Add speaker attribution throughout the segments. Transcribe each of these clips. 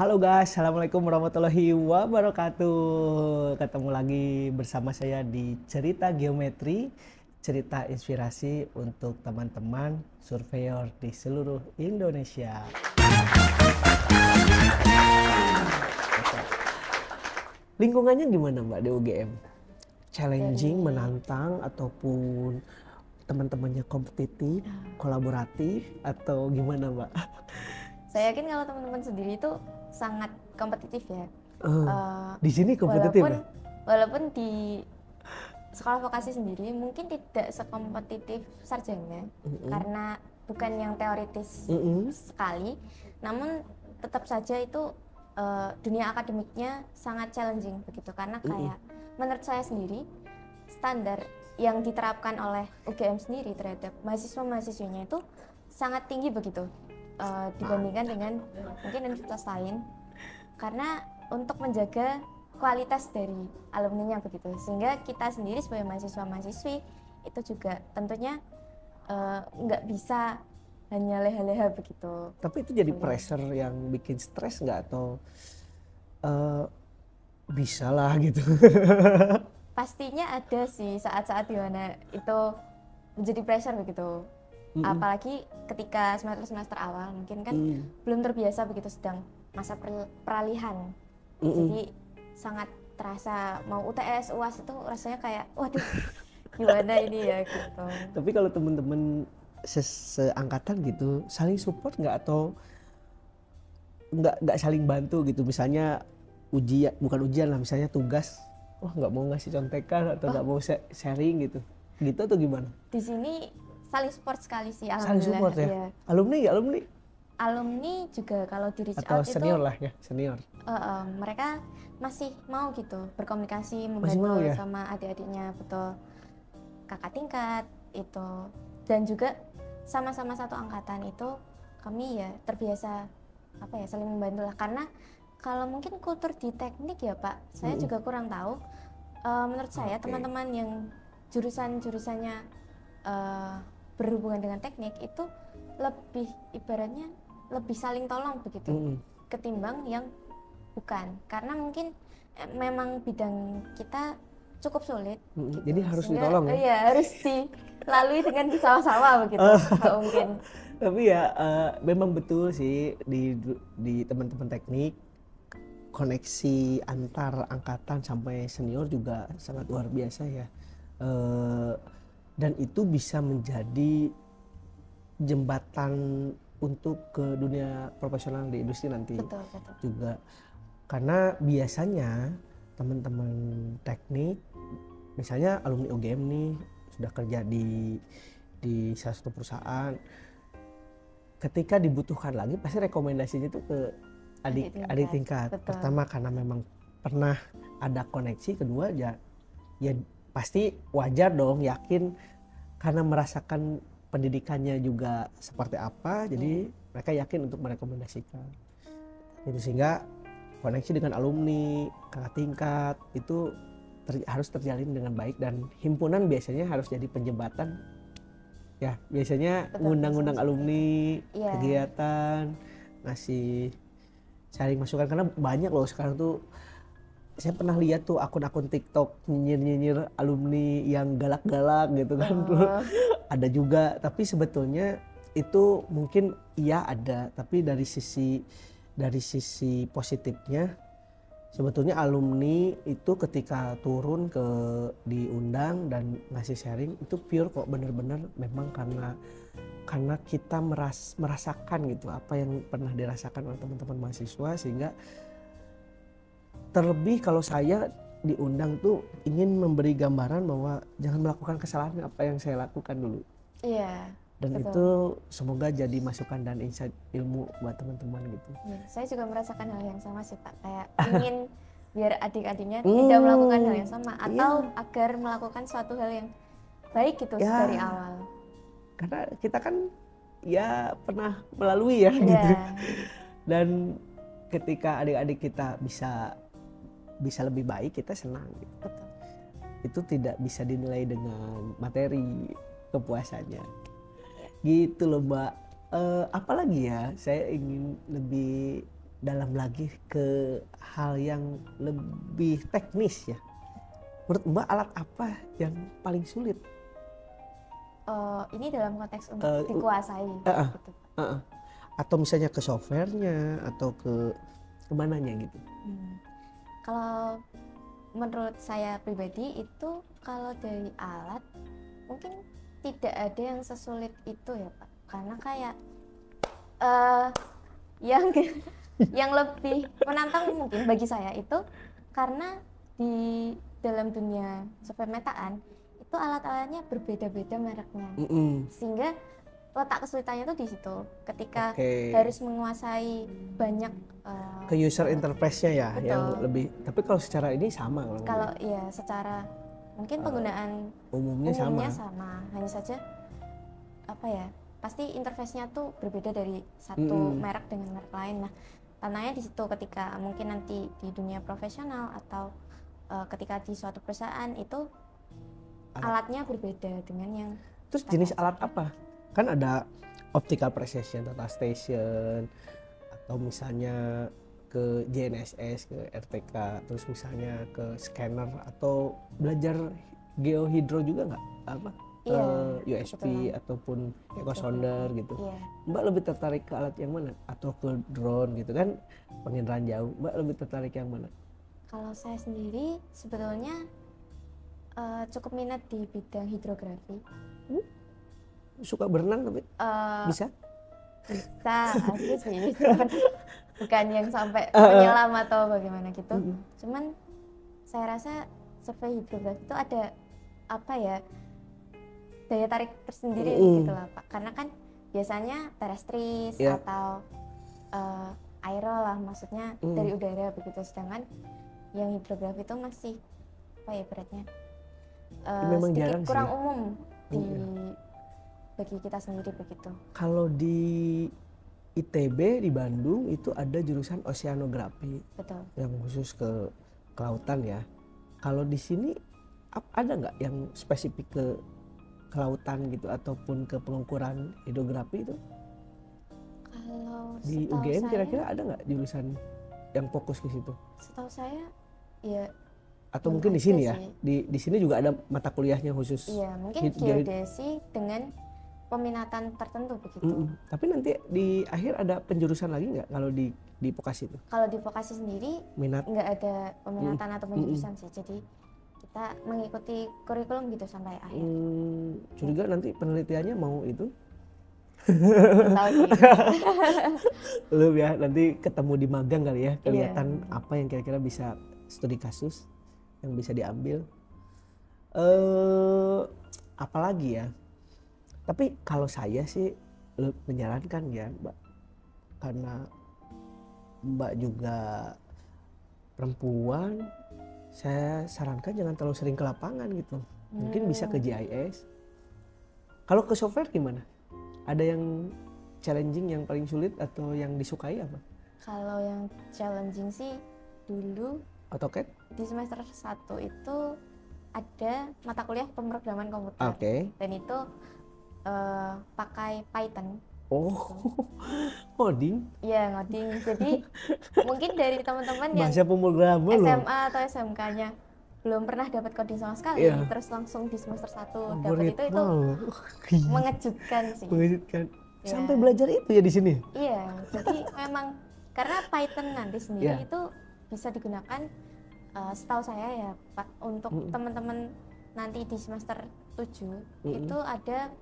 Speaker 1: Halo guys, Assalamualaikum warahmatullahi wabarakatuh. Ketemu lagi bersama saya di Cerita Geometri, cerita inspirasi untuk teman-teman surveyor di seluruh Indonesia. Lingkungannya gimana Mbak di UGM? Challenging, menantang, ataupun teman-temannya kompetitif, kolaboratif, atau gimana Mbak?
Speaker 2: Saya yakin kalau teman-teman sendiri itu sangat kompetitif ya.
Speaker 1: Di sini kompetitif ya?
Speaker 2: Walaupun di sekolah vokasi sendiri mungkin tidak sekompetitif sarjana karena bukan yang teoritis sekali, namun tetap saja itu dunia akademiknya sangat challenging begitu karena kayak menurut saya sendiri standar yang diterapkan oleh UGM sendiri terhadap mahasiswa-mahasiswinya itu sangat tinggi begitu dibandingkan dengan mungkin universitas lain karena untuk menjaga kualitas dari alumninya begitu, sehingga kita sendiri sebagai mahasiswa-mahasiswi itu juga tentunya nggak bisa hanya leha-leha begitu.
Speaker 1: Tapi itu jadi pressure yang bikin stres nggak atau bisa lah gitu?
Speaker 2: Pastinya ada sih saat-saat dimana itu menjadi pressure begitu. Apalagi ketika semester awal mungkin kan belum terbiasa begitu, sedang masa peralihan. Jadi sangat terasa mau UTS, UAS itu rasanya kayak waduh gimana ini ya gitu.
Speaker 1: Tapi kalau temen-temen seangkatan gitu saling support nggak atau nggak saling bantu gitu, misalnya ujian, bukan ujian lah, misalnya tugas, wah nggak mau ngasih contekan atau nggak mau sharing gitu atau gimana?
Speaker 2: Di sini saling support sekali sih,
Speaker 1: Saling
Speaker 2: alhamdulillah.
Speaker 1: support ya?
Speaker 2: Ya.
Speaker 1: Alumni
Speaker 2: Juga kalau di reach
Speaker 1: atau
Speaker 2: out
Speaker 1: senior
Speaker 2: itu
Speaker 1: lah ya, senior.
Speaker 2: Mereka masih mau gitu berkomunikasi,
Speaker 1: Masih mau
Speaker 2: membantu
Speaker 1: ya?
Speaker 2: sama adik-adiknya, betul, kakak tingkat itu, dan juga sama-sama satu angkatan itu kami ya terbiasa saling membantu lah, karena kalau mungkin kultur di teknik ya Pak, saya juga kurang tahu. Menurut saya teman-teman yang jurusannya berhubungan dengan teknik itu lebih ibaratnya lebih saling tolong begitu ketimbang yang bukan, karena mungkin memang bidang kita cukup sulit gitu.
Speaker 1: Jadi harus
Speaker 2: sehingga,
Speaker 1: ditolong ya?
Speaker 2: Iya, harus dilalui dengan bersama-sama begitu. Nggak mungkin.
Speaker 1: Tapi ya memang betul sih di teman-teman teknik koneksi antar angkatan sampai senior juga sangat luar biasa ya, dan itu bisa menjadi jembatan untuk ke dunia profesional di industri nanti.
Speaker 2: Betul.
Speaker 1: Juga karena biasanya teman-teman teknik misalnya alumni UGM nih sudah kerja di salah satu perusahaan, ketika dibutuhkan lagi pasti rekomendasinya itu ke adik tingkat. Pertama karena memang pernah ada koneksi, kedua ya pasti wajar dong, yakin karena merasakan pendidikannya juga seperti apa, jadi mereka yakin untuk merekomendasikan. Jadi sehingga koneksi dengan alumni, kakak tingkat itu harus terjalin dengan baik, dan himpunan biasanya harus jadi penjembatan. Ya, biasanya ngundang-ngundang alumni, kegiatan, ngasih sharing masukan, karena banyak loh sekarang tuh. Saya pernah lihat tuh akun-akun TikTok nyinyir-nyinyir alumni yang galak-galak gitu kan. Ada juga, tapi sebetulnya itu mungkin iya ada, tapi dari sisi positifnya sebetulnya alumni itu ketika turun diundang dan ngasih sharing itu pure kok, bener-bener memang karena kita merasakan gitu apa yang pernah dirasakan oleh teman-teman mahasiswa, sehingga terlebih kalau saya diundang tuh ingin memberi gambaran bahwa jangan melakukan kesalahan apa yang saya lakukan dulu.
Speaker 2: Iya.
Speaker 1: Dan
Speaker 2: betul.
Speaker 1: itu semoga jadi masukan dan insight ilmu buat teman-teman gitu.
Speaker 2: Ya, saya juga merasakan hal yang sama sih Pak, kayak ingin biar adik-adiknya tidak melakukan hal yang sama atau agar melakukan suatu hal yang baik gitu dari awal.
Speaker 1: Karena kita kan ya pernah melalui ya gitu. Dan ketika adik-adik kita bisa lebih baik, kita senang gitu.
Speaker 2: Betul.
Speaker 1: Itu tidak bisa dinilai dengan materi kepuasannya. Gitu loh Mbak. Apalagi ya, saya ingin lebih dalam lagi ke hal yang lebih teknis ya. Menurut Mbak alat apa yang paling sulit?
Speaker 2: Ini dalam konteks untuk dikuasai gitu.
Speaker 1: Atau misalnya ke softwarenya atau ke kemananya gitu?
Speaker 2: Kalau menurut saya pribadi itu kalau dari alat mungkin tidak ada yang sesulit itu ya Pak, karena kayak yang lebih menantang mungkin bagi saya itu karena di dalam dunia software metaan itu alat-alatnya berbeda-beda mereknya, sehingga letak kesulitannya tuh di situ ketika harus menguasai banyak
Speaker 1: ke user interface-nya ya.
Speaker 2: betul.
Speaker 1: Yang lebih, tapi kalau secara ini sama
Speaker 2: kalau ya secara mungkin penggunaan
Speaker 1: umumnya
Speaker 2: sama, hanya saja apa ya, pasti interface-nya tuh berbeda dari satu merek dengan merek lain. Nah, tantangannya di situ ketika mungkin nanti di dunia profesional atau ketika di suatu perusahaan itu alatnya berbeda dengan yang
Speaker 1: terus jenis alat apa? Kan ada optical precision, data station, atau misalnya ke JNSS, ke RTK, terus misalnya ke scanner, atau belajar geohidro juga nggak? Apa? USP ataupun echo sounder gitu. Mbak lebih tertarik ke alat yang mana? Atau ke drone gitu kan, penginderaan jauh. Mbak lebih tertarik yang mana?
Speaker 2: Kalau saya sendiri sebetulnya cukup minat di bidang hidrografi.
Speaker 1: Suka berenang tapi bisa?
Speaker 2: Bisa aja sih, bukan yang sampai menyelam atau bagaimana gitu. Cuman saya rasa survei hidrografi itu ada apa ya, daya tarik tersendiri gitu lah Pak, karena kan biasanya terestris atau aero lah, maksudnya dari udara begitu, sedangkan yang hidrografi itu masih apa ya beratnya
Speaker 1: memang
Speaker 2: sedikit
Speaker 1: jarang
Speaker 2: kurang
Speaker 1: sih.
Speaker 2: umum bagi kita sendiri begitu.
Speaker 1: Kalau di ITB di Bandung itu ada jurusan oceanografi.
Speaker 2: Betul.
Speaker 1: Yang khusus ke kelautan ya. Kalau di sini ada nggak yang spesifik ke kelautan gitu ataupun ke pengukuran hidrografi itu?
Speaker 2: Kalau
Speaker 1: di UGM kira-kira ada nggak jurusan yang fokus ke situ?
Speaker 2: Setahu saya ya.
Speaker 1: Atau mungkin di sini ya? Di sini juga ada mata kuliahnya khusus.
Speaker 2: Iya, mungkin geodesi dengan peminatan tertentu begitu.
Speaker 1: Tapi nanti di akhir ada penjurusan lagi nggak kalau di vokasi itu?
Speaker 2: Kalau di vokasi sendiri nggak ada peminatan atau penjurusan sih, jadi kita mengikuti kurikulum gitu sampai akhir.
Speaker 1: Curiga nanti penelitiannya mau itu?
Speaker 2: Tahu sih.
Speaker 1: Lu ya nanti ketemu di magang kali ya, kelihatan apa yang kira-kira bisa studi kasus yang bisa diambil. Apalagi ya? Tapi kalau saya sih menyarankan ya Mbak, karena Mbak juga perempuan, saya sarankan jangan terlalu sering ke lapangan gitu. Mungkin bisa ke GIS. Kalau ke software gimana? Ada yang challenging yang paling sulit atau yang disukai apa?
Speaker 2: Kalau yang challenging sih dulu
Speaker 1: AutoCAD?
Speaker 2: Di semester 1 itu ada mata kuliah pemrograman komputer. Dan itu pakai Python.
Speaker 1: Coding?
Speaker 2: Iya, ngoding. Jadi mungkin dari teman-teman yang SMA atau SMK-nya belum pernah dapat coding sama sekali, terus langsung di semester 1 dapat itu mengejutkan sih.
Speaker 1: Mengejutkan. Sampai belajar itu ya di sini?
Speaker 2: Iya, jadi memang karena Python nanti sendiri itu bisa digunakan setahu saya ya Pak, untuk teman-teman nanti di semester 7 itu ada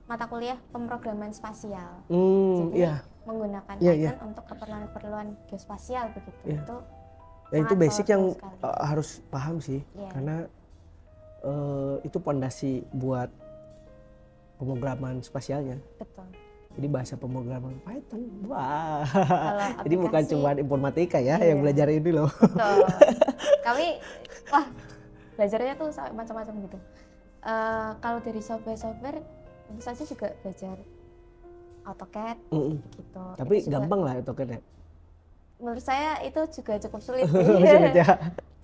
Speaker 2: mata kuliah pemrograman spasial. Jadi menggunakan Python untuk keperluan-keperluan geospasial begitu.
Speaker 1: Itu basic yang harus paham sih, karena itu pondasi buat pemrograman spasialnya.
Speaker 2: Betul.
Speaker 1: Jadi bahasa pemrograman Python, wah. Jadi bukan cuma informatika ya yang belajar ini loh.
Speaker 2: Betul. Kami belajarnya tuh macam-macam gitu. Kalau dari software tentu saja juga belajar AutoCAD gitu.
Speaker 1: Tapi gampang lah AutoCAD ya.
Speaker 2: Menurut saya itu juga cukup sulit sih.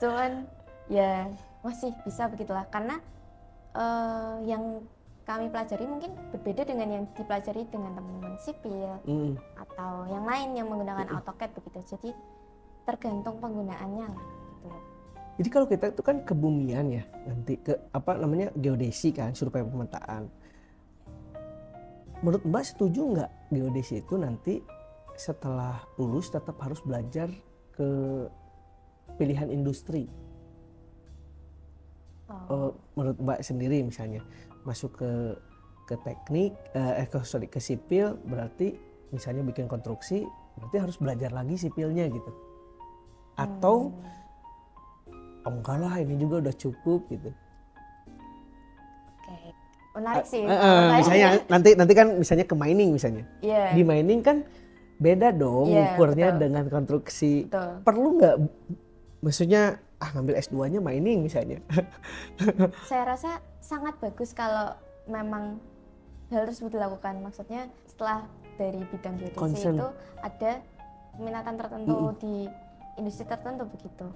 Speaker 2: Cuman ya masih bisa begitulah, karena yang kami pelajari mungkin berbeda dengan yang dipelajari dengan teman-teman sipil atau yang lain yang menggunakan AutoCAD begitu. Jadi tergantung penggunaannya lah gitu.
Speaker 1: Jadi kalau kita itu kan kebumian ya, nanti ke apa namanya geodesi kan, survei pemetaan. Menurut Mbak setuju nggak geodesi itu nanti setelah lulus tetap harus belajar ke pilihan industri? Menurut Mbak sendiri misalnya masuk ke teknik, ke sipil, berarti misalnya bikin konstruksi, berarti harus belajar lagi sipilnya gitu? Atau enggak lah ini juga udah cukup gitu?
Speaker 2: Oke, menarik sih.
Speaker 1: Misalnya nanti kan misalnya ke mining misalnya, di mining kan beda dong ukurnya dengan konstruksi.
Speaker 2: Betul.
Speaker 1: Perlu nggak, maksudnya ngambil S2-nya mining misalnya?
Speaker 2: Saya rasa sangat bagus kalau memang hal tersebut dilakukan. Maksudnya setelah dari bidang geodesi itu ada peminatan tertentu di industri tertentu begitu.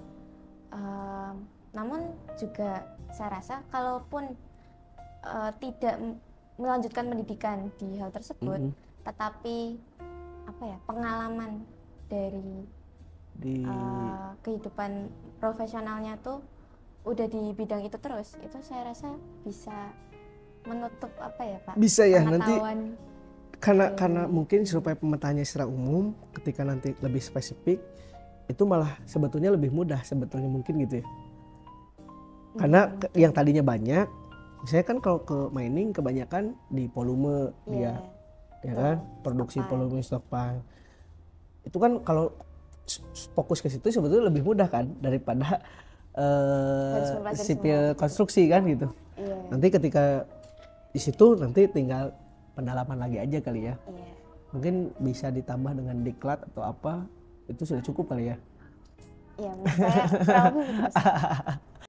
Speaker 2: Namun juga saya rasa kalaupun tidak melanjutkan pendidikan di hal tersebut, tetapi pengalaman dari kehidupan profesionalnya tuh udah di bidang itu terus, itu saya rasa bisa menutup Pak?
Speaker 1: Bisa ya nanti karena mungkin survei pemetaannya secara umum, ketika nanti lebih spesifik itu malah sebetulnya lebih mudah sebetulnya mungkin gitu ya. Karena yang tadinya banyak, misalnya kan kalau ke mining kebanyakan di volume ya kan, produksi volume stok pile. Itu kan kalau fokus ke situ sebetulnya lebih mudah kan daripada sipil konstruksi kan gitu. Nanti ketika di situ nanti tinggal pendalaman lagi aja kali ya. Mungkin bisa ditambah dengan diklat atau apa, itu sudah cukup kali ya.
Speaker 2: Iya, menurut saya kurang lebih begitu.